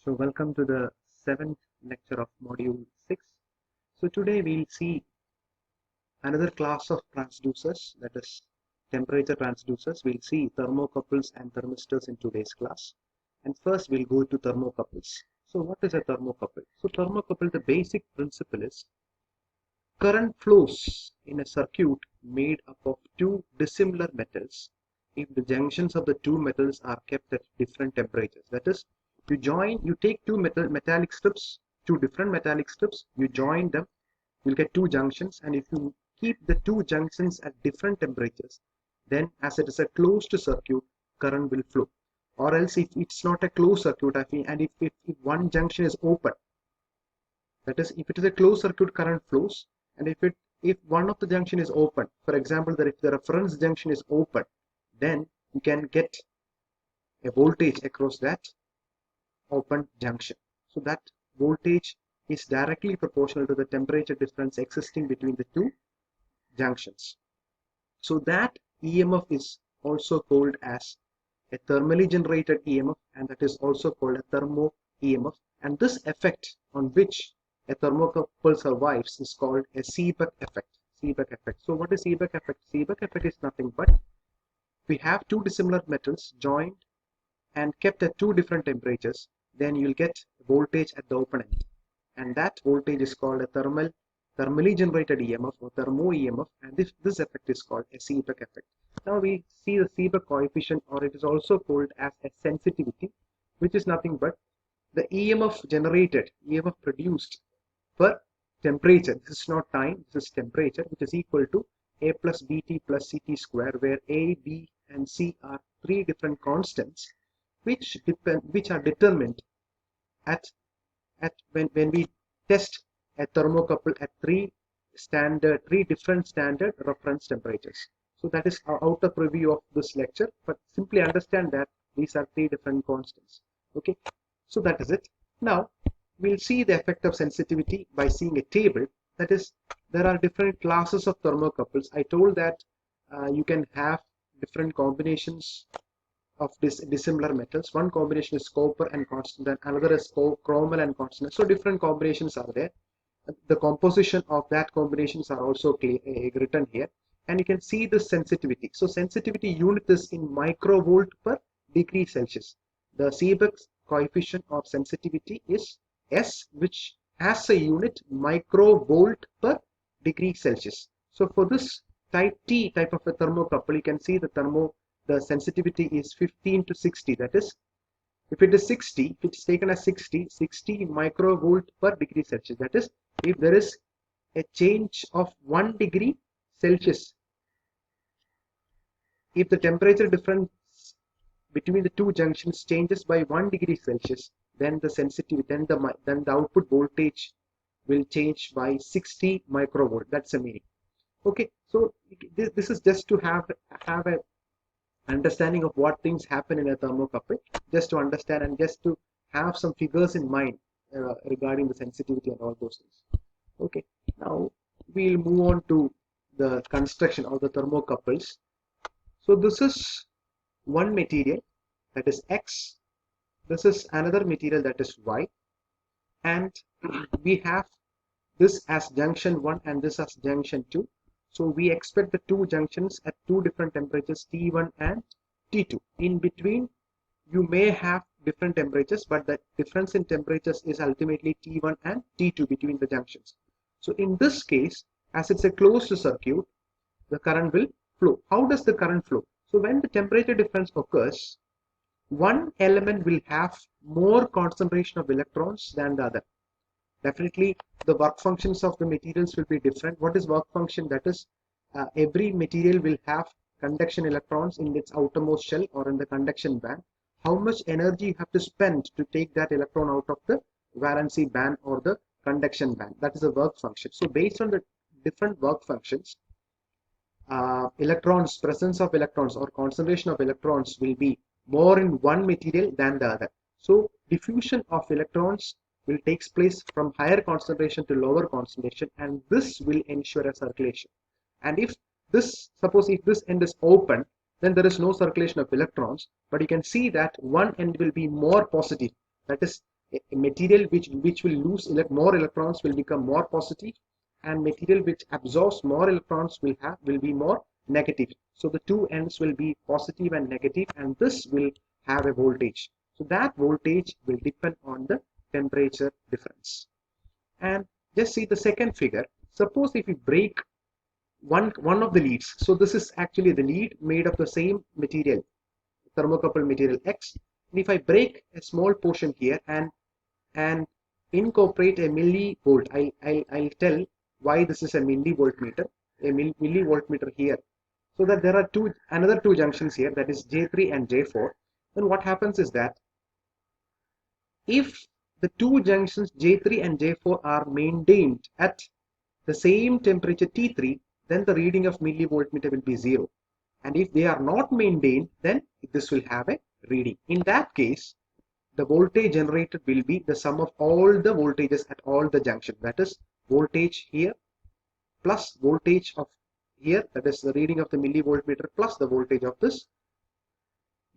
So welcome to the 7th lecture of module 6. So today we'll see another class of transducers, that is temperature transducers. We'll see thermocouples and thermistors in today's class. And first we'll go to thermocouples. So what is a thermocouple? So thermocouple, the basic principle is current flows in a circuit made up of two dissimilar metals if the junctions of the two metals are kept at different temperatures. That is, you take two metallic strips, two different metallic strips, you join them, you'll get two junctions, and if you keep the two junctions at different temperatures, then as it is a closed circuit, current will flow. Or else if it's not a closed circuit, and if one junction is open, that is, if it is a closed circuit, current flows, and if one of the junction is open, for example, that if the reference junction is open, then you can get a voltage across that open junction. So that voltage is directly proportional to the temperature difference existing between the two junctions. So that EMF is also called as a thermally generated EMF, and that is also called a thermo EMF. And this effect on which a thermocouple survives is called a Seebeck effect. Seebeck effect. So what is Seebeck effect? Seebeck effect is nothing but we have two dissimilar metals joined and kept at two different temperatures, then you'll get voltage at the open end, and that voltage is called a thermally generated EMF or thermo EMF, and this effect is called a Seebeck effect. Now we see the Seebeck coefficient, or it is also called as a sensitivity, which is nothing but the EMF produced per temperature. This is not time, this is temperature, which is equal to A plus BT plus CT square, where A, B and C are three different constants which are determined when we test a thermocouple at three different standard reference temperatures. So that is out of review of this lecture, but simply understand that these are three different constants. Okay, so that is it. Now we'll see the effect of sensitivity by seeing a table. That is, there are different classes of thermocouples. I told that you can have different combinations of dissimilar metals. One combination is copper and constant, and another is chromal and constant. So different combinations are there. The composition of that combinations are also written here, and you can see the sensitivity. So sensitivity unit is in microvolt per degree Celsius. The Seebeck coefficient of sensitivity is S, which has a unit microvolt per degree Celsius. So for this type T type of a thermocouple, you can see the sensitivity is 15 to 60. That is, if it is 60, if it's taken as 60 microvolt per degree Celsius. That is, if there is a change of 1 degree Celsius, if the temperature difference between the two junctions changes by 1 degree Celsius, then the sensitivity, then the output voltage will change by 60 microvolt. That's the meaning. Okay, so this is just to have a understanding of what things happen in a thermocouple, just to understand and just to have some figures in mind regarding the sensitivity and all those things. Okay, now we'll move on to the construction of the thermocouples. So this is one material, that is X. This is another material, that is Y, and we have this as junction 1 and this as junction 2. So we expect the two junctions at two different temperatures, T1 and T2. In between, you may have different temperatures, but the difference in temperatures is ultimately T1 and T2 between the junctions. So in this case, as it's a closed circuit, the current will flow. How does the current flow? So when the temperature difference occurs, one element will have more concentration of electrons than the other. Definitely the work functions of the materials will be different. What is work function? That is, every material will have conduction electrons in its outermost shell or in the conduction band. How much energy you have to spend to take that electron out of the valency band or the conduction band, that is a work function. So based on the different work functions, presence of electrons or concentration of electrons will be more in one material than the other. So diffusion of electrons will take place from higher concentration to lower concentration, and this will ensure a circulation. And if this end is open, then there is no circulation of electrons, but you can see that one end will be more positive. That is, A material which will lose more electrons will become more positive, and material which absorbs more electrons will be more negative. So the two ends will be positive and negative, and this will have a voltage. So that voltage will depend on the temperature difference. And just see the second figure. Suppose if we break one of the leads. So this is actually the lead made of the same material, thermocouple material X. And if I break a small portion here and incorporate a millivolt, I'll tell why this is a millivoltmeter, a millivoltmeter here. So that there are another two junctions here, that is J3 and J4. Then what happens is that if the two junctions J3 and J4 are maintained at the same temperature T3, then the reading of millivoltmeter will be 0. And if they are not maintained, then this will have a reading. In that case, the voltage generated will be the sum of all the voltages at all the junctions. That is voltage here plus voltage of here, that is the reading of the millivoltmeter plus the voltage of this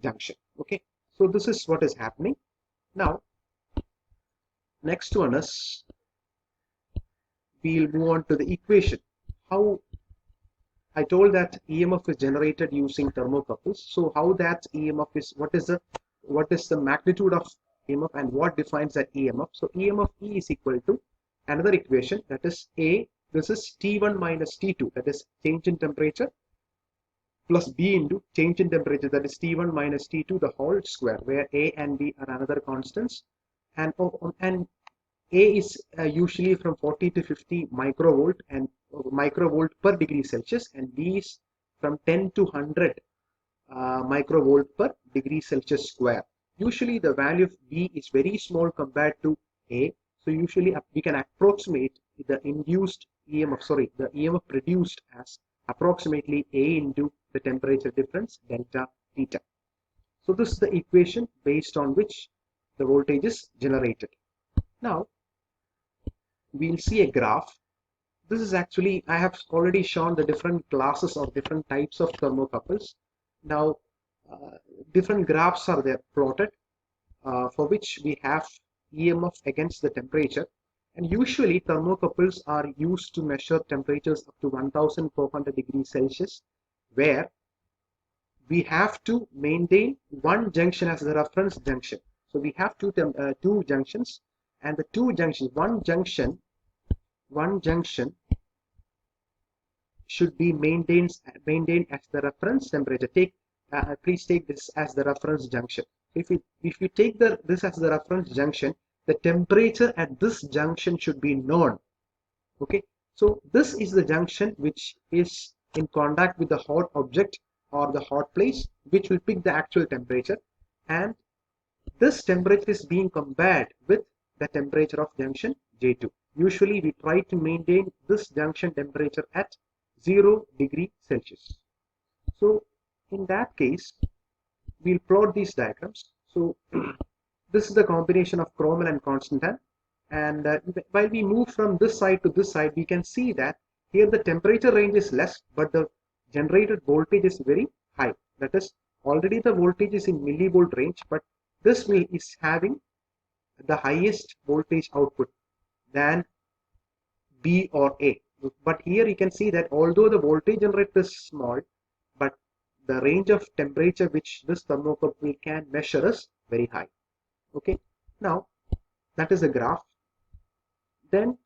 junction. Okay, so this is what is happening. Now, next one is, we'll move on to the equation. How I told that EMF is generated using thermocouples. So how that EMF is, what is the magnitude of EMF and what defines that EMF? So EMF E is equal to another equation, that is A, this is T1 minus T2, that is change in temperature, plus B into change in temperature, that is T1 minus T2 the whole square, where A and B are another constants, and A is usually from 40 to 50 microvolt and microvolt per degree Celsius, and B is from 10 to 100 microvolt per degree Celsius square. Usually the value of B is very small compared to A, so usually we can approximate the induced EMF, the EMF produced as approximately A into the temperature difference delta theta. So this is the equation based on which the voltage is generated. Now we'll see a graph. This is actually, I have already shown the different classes or different types of thermocouples. Now different graphs are there plotted for which we have EMF against the temperature, and usually thermocouples are used to measure temperatures up to 1400 degrees Celsius, where we have to maintain one junction as the reference junction. So we have two junctions, and the two junctions, one junction should be maintained as the reference temperature. Please take this as the reference junction. If you take this as the reference junction, the temperature at this junction should be known. Okay, so this is the junction which is in contact with the hot object or the hot place, which will pick the actual temperature, and this temperature is being compared with the temperature of junction J2. Usually we try to maintain this junction temperature at 0 degree Celsius. So in that case, we'll plot these diagrams. So this is the combination of chromal and constantan, and while we move from this side to this side, we can see that here the temperature range is less, but the generated voltage is very high. That is, already the voltage is in millivolt range, but this is having the highest voltage output than B or A. But here you can see that although the voltage generated is small, but the range of temperature which this thermocouple can measure is very high. Okay, now that is a graph. Then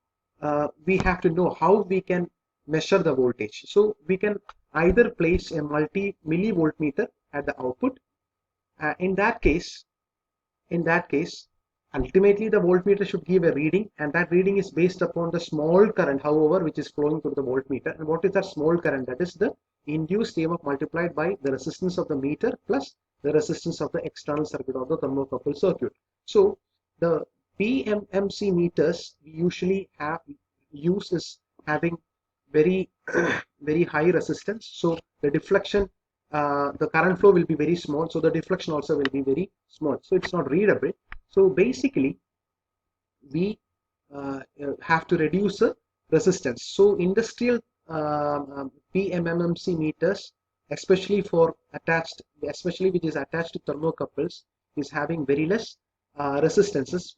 we have to know how we can measure the voltage. So we can either place a millivoltmeter at the output. In that case, ultimately the voltmeter should give a reading, and that reading is based upon the small current, however, which is flowing through the voltmeter. And what is that small current? That is the induced EMF multiplied by the resistance of the meter plus the resistance of the external circuit or the thermocouple circuit. So the PMMC meters we usually use is having very very high resistance. So the deflection, the current flow will be very small, so the deflection also will be very small, so it's not readable. So basically we have to reduce the resistance. So industrial PMMC meters, especially which is attached to thermocouples, is having very less resistances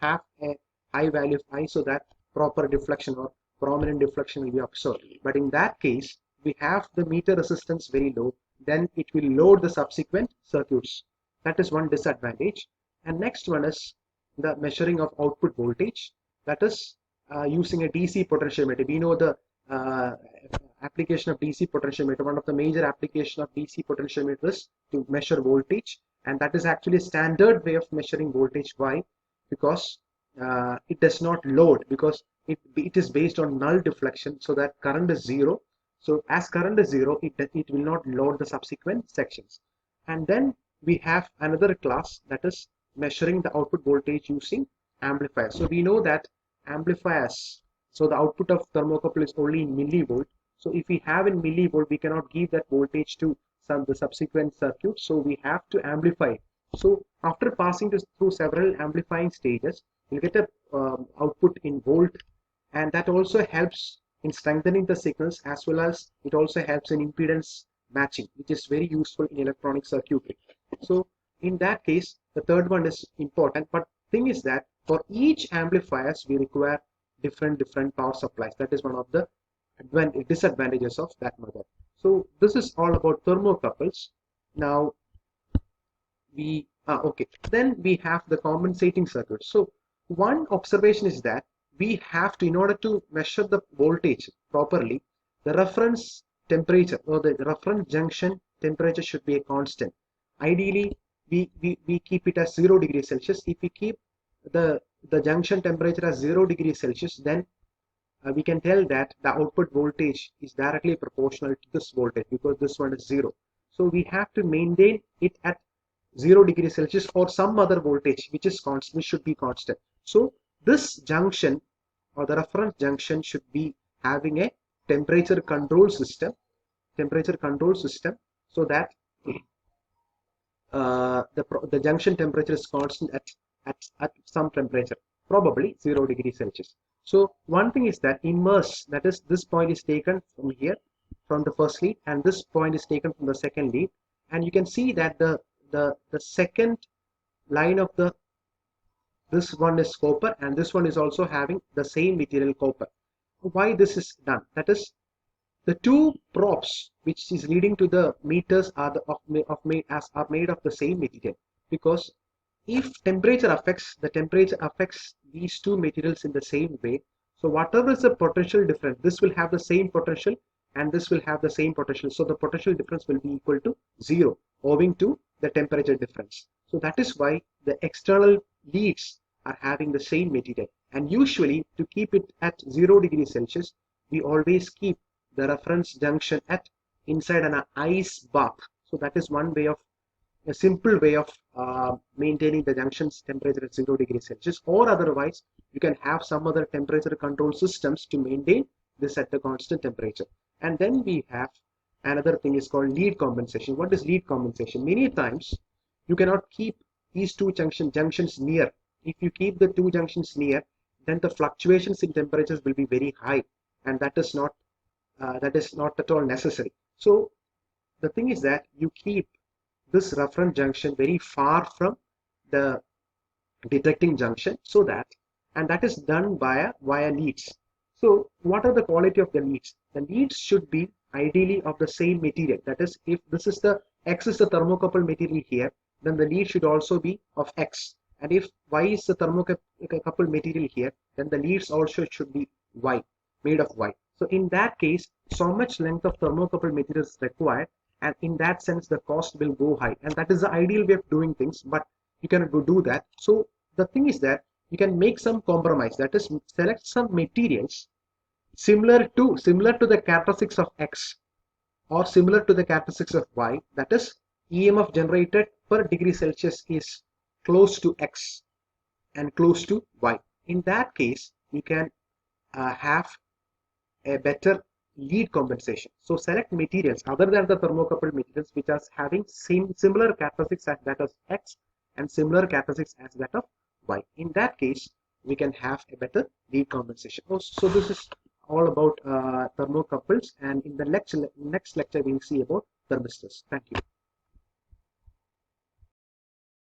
have a high value of I, so that proper deflection or prominent deflection will be observed. But in that case, we have the meter resistance very low, then it will load the subsequent circuits. That is one disadvantage. And next one is the measuring of output voltage, that is using a DC potentiometer. We know the application of DC potentiometer. One of the major application of DC potentiometer is to measure voltage, and that is actually a standard way of measuring voltage. Why? Because it does not load, because it is based on null deflection, so that current is zero. So as current is zero, it will not load the subsequent sections. And then we have another class, that is measuring the output voltage using amplifiers. So we know that amplifiers, so the output of thermocouple is only in millivolt. So if we have in millivolt, we cannot give that voltage to the subsequent circuit, so we have to amplify it. So after passing this through several amplifying stages, we'll get a output in volt, and that also helps in strengthening the signals, as well as it also helps in impedance matching, which is very useful in electronic circuitry. So in that case, the third one is important, but thing is that for each amplifiers we require different power supplies. That is one of the disadvantages of that method. So this is all about thermocouples. Now then we have the compensating circuit. So one observation is that we have to, in order to measure the voltage properly, the reference temperature or the reference junction temperature should be a constant. Ideally, we keep it as 0 degrees Celsius. If we keep the junction temperature as 0 degrees Celsius, then we can tell that the output voltage is directly proportional to this voltage, because this one is 0. So we have to maintain it at 0 degrees Celsius or some other voltage which is constant, which should be constant. So this junction or the reference junction should be having a temperature control system, so that the junction temperature is constant at some temperature, probably 0 degrees Celsius. So one thing is that inverse, that is, this point is taken from here, from the first lead, and this point is taken from the second lead, and you can see that the second line of this one is copper, and this one is also having the same material, copper. Why this is done? That is, the two probes which is leading to the meters are made of the same material, because if temperature affects these two materials in the same way, so whatever is the potential difference, this will have the same potential and this will have the same potential. So the potential difference will be equal to 0 owing to the temperature difference. So that is why the external leads are having the same material. And usually, to keep it at 0 degrees Celsius, we always keep the reference junction at inside an ice bath. So that is a simple way of maintaining the junction's temperature at 0 degrees Celsius, or otherwise you can have some other temperature control systems to maintain this at the constant temperature. And then we have another thing is called lead compensation. What is lead compensation? Many times you cannot keep these two junctions near. If you keep the two junctions near, then the fluctuations in temperatures will be very high, and that is not at all necessary. So the thing is that you keep this reference junction very far from the detecting junction, so that, and that is done via leads. So what are the quality of the leads? The leads should be ideally of the same material. That is, if this is the X is the thermocouple material here, then the lead should also be of X. And if Y is the thermocouple material here, then the leads also should be Y, made of Y. So in that case, so much length of thermocouple material is required, and in that sense the cost will go high, and that is the ideal way of doing things, but you cannot do that. So the thing is that you can make some compromise, that is, select some materials similar to the characteristics of X or similar to the characteristics of Y, that is, EMF generated per degree Celsius is close to X and close to Y. In that case, you can have a better lead compensation. So select materials other than the thermocouple materials which are having similar characteristics as that of X and similar characteristics as that of Y. In that case, we can have a better lead compensation. So this is all about thermocouples, and in the next lecture we'll see about thermistors. Thank you.